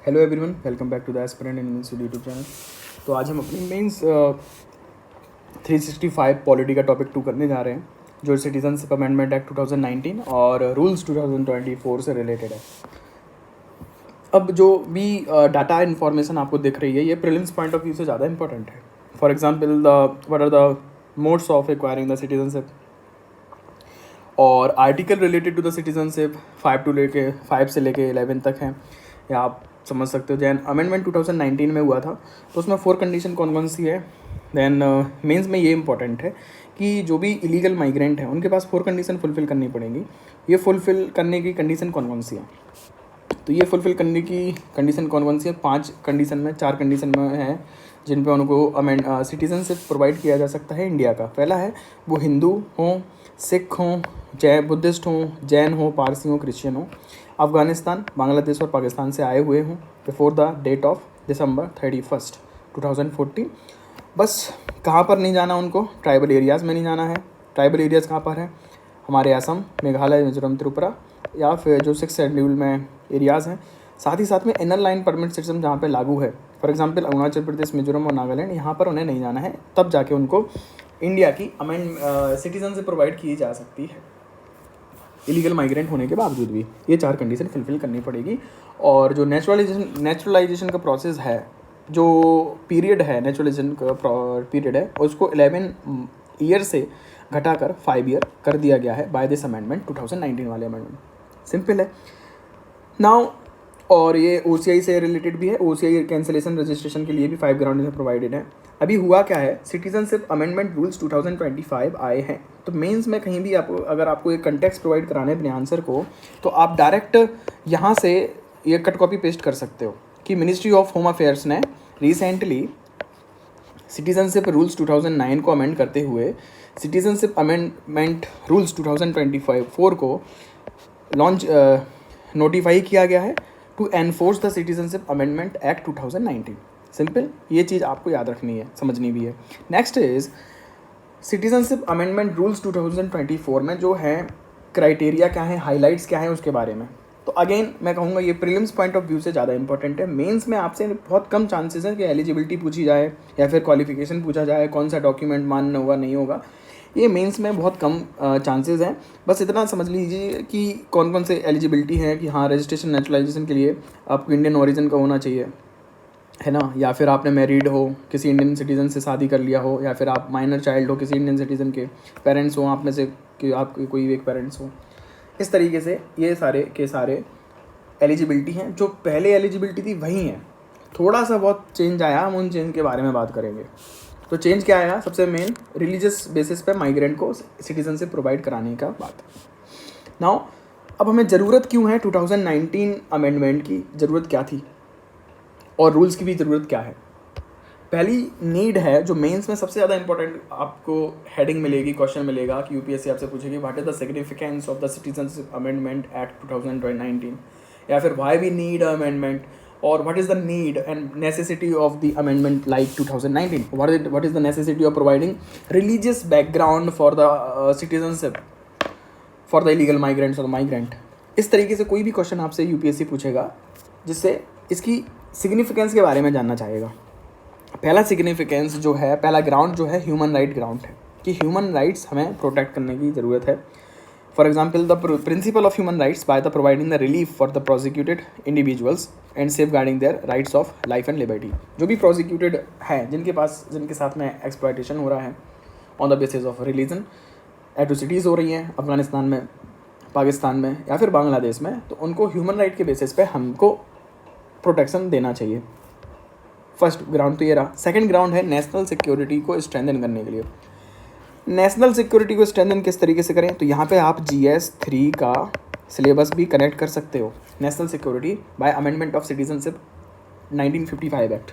Hello everyone, welcome back to the aspirant in means YouTube channel. तो आज हम अपनी मेंस 365 पॉलिटी का टॉपिक 2 करने जा रहे हैं, जो सिटीजनशिप अमेंडमेंट एक्ट 2019 और रूल्स 2024 से रिलेटेड है। अब जो भी डाटा इन्फॉर्मेशन आपको दिख रही है, ये प्रीलिम्स पॉइंट ऑफ व्यू से ज़्यादा इंपॉर्टेंट है। For example, what are the modes of acquiring the citizenship और article related to the citizenship 5 से लेके 11 तक हैं, या आप समझ सकते हो। जैन अमेंडमेंट 2019 में हुआ था, तो उसमें 4 कंडीशन कौन कौन सी है। देन मेंस में ये इंपॉर्टेंट है कि जो भी इलीगल माइग्रेंट हैं उनके पास 4 कंडीशन फुलफ़िल करनी पड़ेंगी। ये फुलफ़िल करने की कंडीशन कौन कौन सी है, तो ये फुलफ़िल करने की कंडीशन कौन कौन सी है। 5 कंडीशन में 4 कंडीशन में है जिन पे उनको सिटीजनशिप प्रोवाइड किया जा सकता है इंडिया का। पहला है वो हिंदू हों, सिख हों, बुद्धिस्ट हों, जैन हों, पारसी हों, क्रिश्चियन हों, अफ़गानिस्तान, बांग्लादेश और पाकिस्तान से आए हुए हों before the date of December 31, 2014। बस कहाँ पर नहीं जाना उनको, ट्राइबल एरियाज़ में नहीं जाना है। ट्राइबल एरियाज़ कहाँ पर हैं, हमारे असम, मेघालय, मिजोरम, त्रिपुरा, या फिर जो 6 शेड्यूल में एरियाज़ हैं। साथ ही साथ में इनर लाइन परमिट सिस्टम जहाँ पे लागू है, फॉर एग्जांपल अरुणाचल प्रदेश, मिजोरम और नागालैंड, यहाँ पर उन्हें नहीं जाना है। तब जाके उनको इंडिया की सिटीजन से प्रोवाइड की जा सकती है, इलीगल माइग्रेंट होने के बावजूद भी। ये 4 कंडीशन फुलफिल करनी पड़ेगी। और जो नेचुरलाइजेशन का प्रोसेस है, जो पीरियड है, नेचुरलाइजेशन का पीरियड है, उसको 11 ईयर से घटाकर 5 ईयर कर दिया गया है बाय दिस अमेंडमेंट, 2019 वाले अमेंडमेंट। सिंपल है नाउ। और ये OCI से रिलेटेड भी है। OCI कैंसिलेशन रजिस्ट्रेशन के लिए भी 5 ग्राउंड प्रोवाइडेड है। अभी हुआ क्या है, सिटीजनशिप अमेंडमेंट रूल्स 2025 आए हैं, तो मेंस में कहीं भी आपको अगर आपको एक कंटेक्स्ट प्रोवाइड कराना है अपने आंसर को, तो आप डायरेक्ट यहाँ से ये कट कॉपी पेस्ट कर सकते हो कि मिनिस्ट्री ऑफ होम अफेयर्स ने रिसेंटली सिटीजनशिप रूल्स 2009 को अमेंड करते हुए सिटीजनशिप अमेंडमेंट रूल्स 2024 को लॉन्च नोटिफाई किया गया है to enforce the citizenship amendment act 2019। Simple, ये चीज़ आपको याद रखनी है, समझनी भी है। Next is citizenship amendment rules 2024 में जो है क्राइटेरिया क्या है, हाइलाइट्स क्या है, उसके बारे में। तो अगेन मैं कहूँगा ये प्रीलिम्स पॉइंट ऑफ व्यू से ज़्यादा इंपॉर्टेंट है। मेंस में आपसे बहुत कम चांसेस हैं कि एलिजिबिलिटी पूछी जाए या फिर क्वालिफिकेशन पूछा जाए, कौन सा डॉक्यूमेंट मान्य होगा नहीं होगा। ये मेंस में बहुत कम चांसेस हैं। बस इतना समझ लीजिए कि कौन कौन से एलिजिबिलिटी है कि हाँ, रजिस्ट्रेशन नेचुरलाइजेशन के लिए आपको इंडियन ओरिजिन का होना चाहिए, है ना, या फिर आपने मैरिड हो, किसी इंडियन सिटीज़न से शादी कर लिया हो, या फिर आप माइनर चाइल्ड हो, किसी इंडियन सिटीज़न के पेरेंट्स हो, आप में से कि आपके कोई एक पेरेंट्स हो। इस तरीके से ये सारे के सारे एलिजिबिलिटी हैं। जो पहले एलिजिबिलिटी थी वही हैं, थोड़ा सा बहुत चेंज आया, हम उन चेंज के बारे में बात करेंगे। तो चेंज क्या आया, सबसे मेन रिलीजियस बेसिस पे माइग्रेंट को सिटीजनशिप प्रोवाइड कराने का बात। नाउ अब हमें ज़रूरत क्यों है 2019 अमेंडमेंट की, ज़रूरत क्या थी और रूल्स की भी ज़रूरत क्या है। पहली नीड है जो मेंस में सबसे ज़्यादा इंपॉर्टेंट आपको हेडिंग मिलेगी, क्वेश्चन मिलेगा कि यूपीएससी आपसे पूछेगी what is the significance of the citizenship amendment act 2019, या फिर व्हाई वी नीड अमेंडमेंट, और what is the need and necessity of the amendment like 2019, what is the necessity of providing religious background for the citizenship for the illegal migrants or migrant। इस तरीके से कोई भी question आपसे UPSC पूछेगा जिससे इसकी सिग्निफिकेंस के बारे में जानना चाहेगा। पहला सिग्निफिकेंस जो है, पहला ग्राउंड जो है ह्यूमन राइट ग्राउंड है, कि ह्यूमन राइट्स हमें प्रोटेक्ट करने की ज़रूरत है। For example, the principle of human rights by the providing the relief for the prosecuted individuals and safeguarding their rights of life and liberty। जो भी prosecuted है, जिनके साथ में exploitation हो रहा है on the basis of religion, atrocities हो रही हैं अफगानिस्तान में, पाकिस्तान में या फिर बांग्लादेश में, तो उनको ह्यूमन राइट के बेसिस पे हमको प्रोटेक्शन देना चाहिए। फर्स्ट ग्राउंड तो ये रहा। सेकेंड ग्राउंड है नेशनल सिक्योरिटी को स्ट्रेंथन करने के लिए। नेशनल सिक्योरिटी को स्ट्रेंथन किस तरीके से करें, तो यहाँ पे आप GS 3 का सिलेबस भी कनेक्ट कर सकते हो। National security bye amendment of citizenship 1955 act,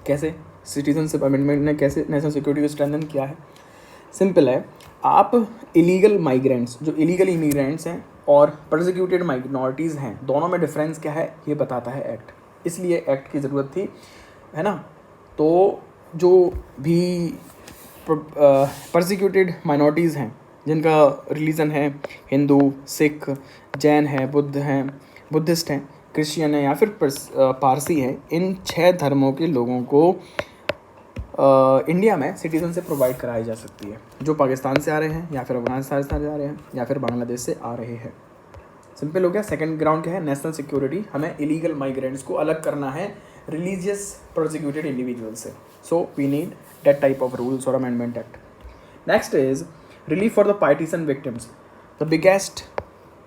कैसे सिटीजनशिप अमेंडमेंट ने कैसे नेशनल सिक्योरिटी को स्ट्रेंथन किया है। सिंपल है, आप इलीगल माइग्रेंट्स, जो इलीगल इमिग्रेंट्स हैं और प्रोसिक्यूटेड माइनॉरिटीज़ हैं, दोनों में डिफरेंस क्या है ये बताता है एक्ट, इसलिए एक्ट की ज़रूरत थी, है ना। तो जो भी परसिक्यूटेड माइनॉरिटीज़ हैं जिनका रिलीजन है हिंदू, सिख, जैन है, बुद्धिस्ट हैं, क्रिश्चियन है या फिर पारसी है, इन 6 धर्मों के लोगों को इंडिया में सिटीजनशिप प्रोवाइड कराई जा सकती है, जो पाकिस्तान से आ रहे हैं या फिर अफगानिस्तान से आ रहे हैं या फिर बांग्लादेश से आ रहे हैं। सिंपल हो गया। सेकंड ग्राउंड क्या है? National security. हमें इलीगल माइग्रेंट्स को अलग करना है रिलीजियस प्रोसिक्यूटेड इंडिविजुअल से, so we need that type of rules और amendment act. Next is relief for the partition victims, the biggest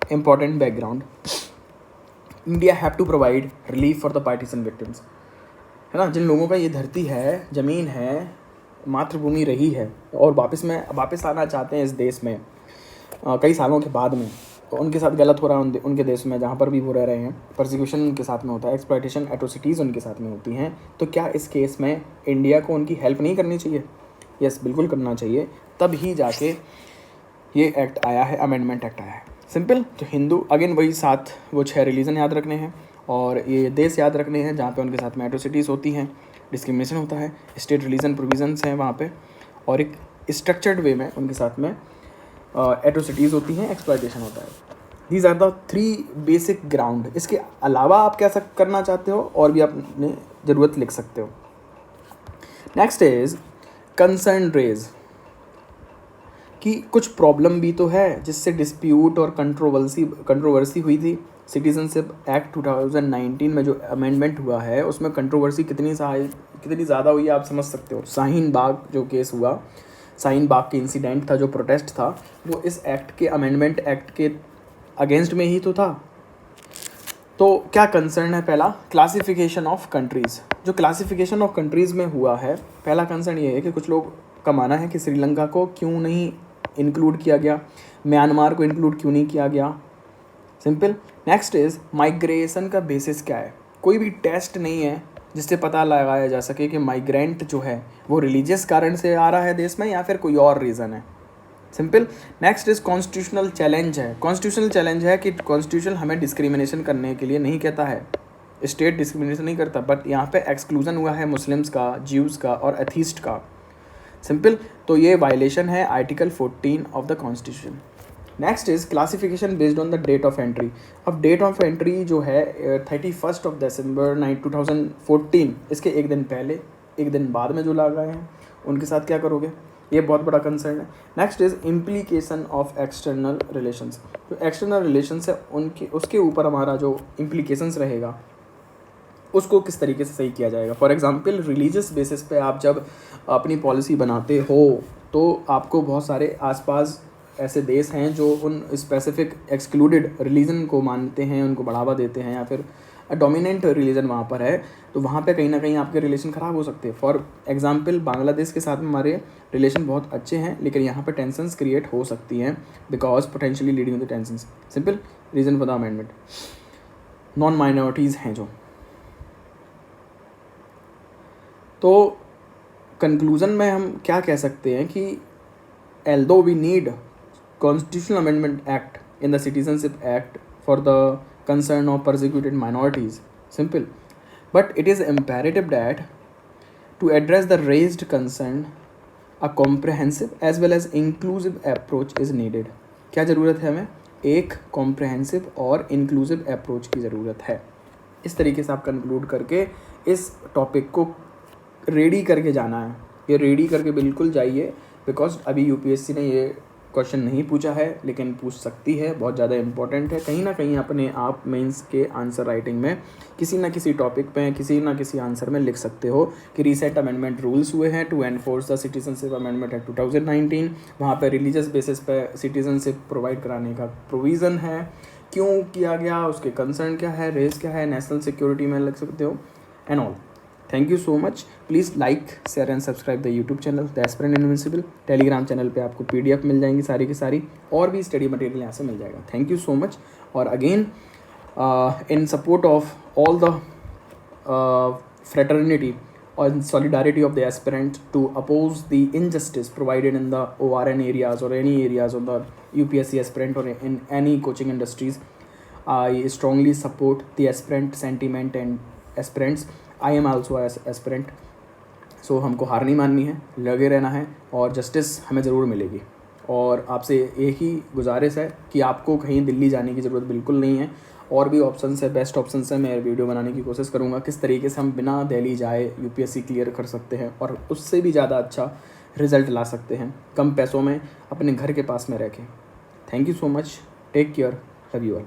important background. India have to provide relief for the partition victims, है ना, जिन लोगों का ये धरती है, ज़मीन है, मातृभूमि रही है और वापस आना चाहते हैं इस देश में कई सालों के बाद में, तो उनके साथ गलत हो रहा है उनके देश में जहाँ पर भी वो रह रहे हैं, परसिक्यूशन उनके साथ में होता है, एक्सप्लॉयटेशन एट्रोसिटीज़ उनके साथ में होती हैं। तो क्या इस केस में इंडिया को उनकी हेल्प नहीं करनी चाहिए? यस, बिल्कुल करना चाहिए। तब ही जाके ये एक्ट आया है, अमेंडमेंट एक्ट आया है। सिंपल। तो हिंदू, अगेन वही 7 वो 6 रिलीजन याद रखने हैं और ये देश याद रखने हैं जहाँ पे उनके साथ में एट्रोसिटीज़ होती हैं, डिस्क्रिमिनेशन होता है, स्टेट रिलीजन प्रोविजंस हैं वहाँ पे, और एक स्ट्रक्चर्ड वे में उनके साथ में एट्रोसिटीज़ होती हैं, एक्सप्लॉयटेशन होता है। These are the 3 basic ground. इसके अलावा आप क्या करना चाहते हो और भी अपने ज़रूरत लिख सकते हो। नेक्स्ट इज कंसर्न रेज, कि कुछ प्रॉब्लम भी तो है जिससे डिस्प्यूट और कंट्रोवर्सी हुई थी। सिटीजनशिप एक्ट 2019 में जो अमेंडमेंट हुआ है उसमें कंट्रोवर्सी कितनी ज़्यादा हुई आप समझ सकते हो। शाहीन बाग जो केस हुआ, शाहीन बाग के इंसिडेंट था, जो प्रोटेस्ट था, वो इस एक्ट के अमेंडमेंट एक्ट के अगेंस्ट में ही तो था। तो क्या कंसर्न है? पहला, क्लासिफिकेशन ऑफ कंट्रीज़। जो क्लासिफिकेशन ऑफ कंट्रीज़ में हुआ है, पहला कंसर्न ये है कि कुछ लोग का मानना है कि श्रीलंका को क्यों नहीं इंक्लूड किया गया, म्यांमार को इंक्लूड क्यों नहीं किया गया। सिंपल। नेक्स्ट इज माइग्रेशन का बेसिस क्या है? कोई भी टेस्ट नहीं है जिससे पता लगाया जा सके कि माइग्रेंट जो है वो रिलीजियस कारण से आ रहा है देश में या फिर कोई और रीज़न है। Simple. Next is constitutional challenge है। कॉन्स्टिट्यूशनल चैलेंज है कि कॉन्स्टिट्यूशन हमें डिस्क्रिमिनेशन करने के लिए नहीं कहता है, स्टेट डिस्क्रिमिनेशन नहीं करता, बट यहाँ पे एक्सक्लूजन हुआ है मुस्लिम्स का, ज्यूज़ का और एथीस्ट का। सिंपल। तो ये वायलेशन है article 14 of the constitution. Next is classification based on the date of entry. अब डेट ऑफ एंट्री जो है 31 दिसंबर 2014, इसके एक दिन पहले, एक दिन बाद में जो लगाए हैं उनके साथ क्या करोगे? ये बहुत बड़ा कंसर्न है। Next is implication of external relations. जो एक्सटर्नल रिलेशंस है उसके ऊपर हमारा जो इम्प्लीकेशंस रहेगा उसको किस तरीके से सही किया जाएगा। फॉर एग्जांपल, रिलीजियस बेसिस पे आप जब अपनी पॉलिसी बनाते हो तो आपको बहुत सारे आसपास ऐसे देश हैं जो उन स्पेसिफिक एक्सक्लूडेड रिलीजन को मानते हैं, उनको बढ़ावा देते हैं, या फिर डोमिनेंट रिलीजन वहाँ पर है, तो वहाँ पे कहीं ना कहीं आपके रिलेशन ख़राब हो सकते हैं। फॉर एग्जांपल, बांग्लादेश के साथ में हमारे रिलेशन बहुत अच्छे हैं, लेकिन यहाँ पे टेंशन्स क्रिएट हो सकती हैं because potentially leading to tensions. Simple reason for the amendment. Non minorities हैं जो, तो कंक्लूज़न में हम क्या कह सकते हैं कि although we need constitutional amendment act in the citizenship act for the concern of persecuted minorities, simple, but it is imperative that to address the raised concern a comprehensive as well as inclusive approach is needed. क्या ज़रूरत है हमें? एक comprehensive और inclusive approach की ज़रूरत है। इस तरीके से आप कंक्लूड करके इस टॉपिक को रेडी करके जाना है। ये रेडी करके बिल्कुल जाइए, बिकॉज अभी यूपीएससी ने ये क्वेश्चन नहीं पूछा है लेकिन पूछ सकती है, बहुत ज़्यादा इंपॉर्टेंट है। कहीं ना कहीं अपने आप मेंस के आंसर राइटिंग में किसी ना किसी टॉपिक पे किसी ना किसी आंसर में लिख सकते हो कि रिसेंट अमेंडमेंट रूल्स हुए हैं to enforce the citizenship amendment act 2019। वहाँ पे रिलीजियस बेसिस पे सिटीजनशिप प्रोवाइड कराने का प्रोविज़न है, क्यों किया गया, उसके कंसर्न क्या है, रेस क्या है, नेशनल सिक्योरिटी में लिख सकते हो and all. Thank you so much. Please like, share and subscribe the YouTube channel the aspirant invincible. Telegram channel पे आपको PDF मिल जाएंगी सारी की सारी, और भी स्टडी मटेरियल यहाँ से मिल जाएगा। Thank you so much. और again in support of all the fraternity or solidarity of the aspirant to oppose the injustice provided in the ORN areas or any areas of the UPSC aspirant or in any coaching industries, I strongly support the aspirant sentiment and aspirants. I am also as aspirant, so हमको हार नहीं माननी है, लगे रहना है और justice हमें ज़रूर मिलेगी। और आपसे एक ही गुजारिश है कि आपको कहीं दिल्ली जाने की ज़रूरत बिल्कुल नहीं है, और भी ऑप्शन है, बेस्ट ऑप्शन है, मैं वीडियो बनाने की कोशिश करूँगा किस तरीके से हम बिना दिल्ली जाए यूपीएससी क्लियर कर सकते हैं और उससे भी ज़्यादा अच्छा रिजल्ट ला सकते हैं कम पैसों में अपने घर के पास में रह के। Thank you so much, take care, love you all.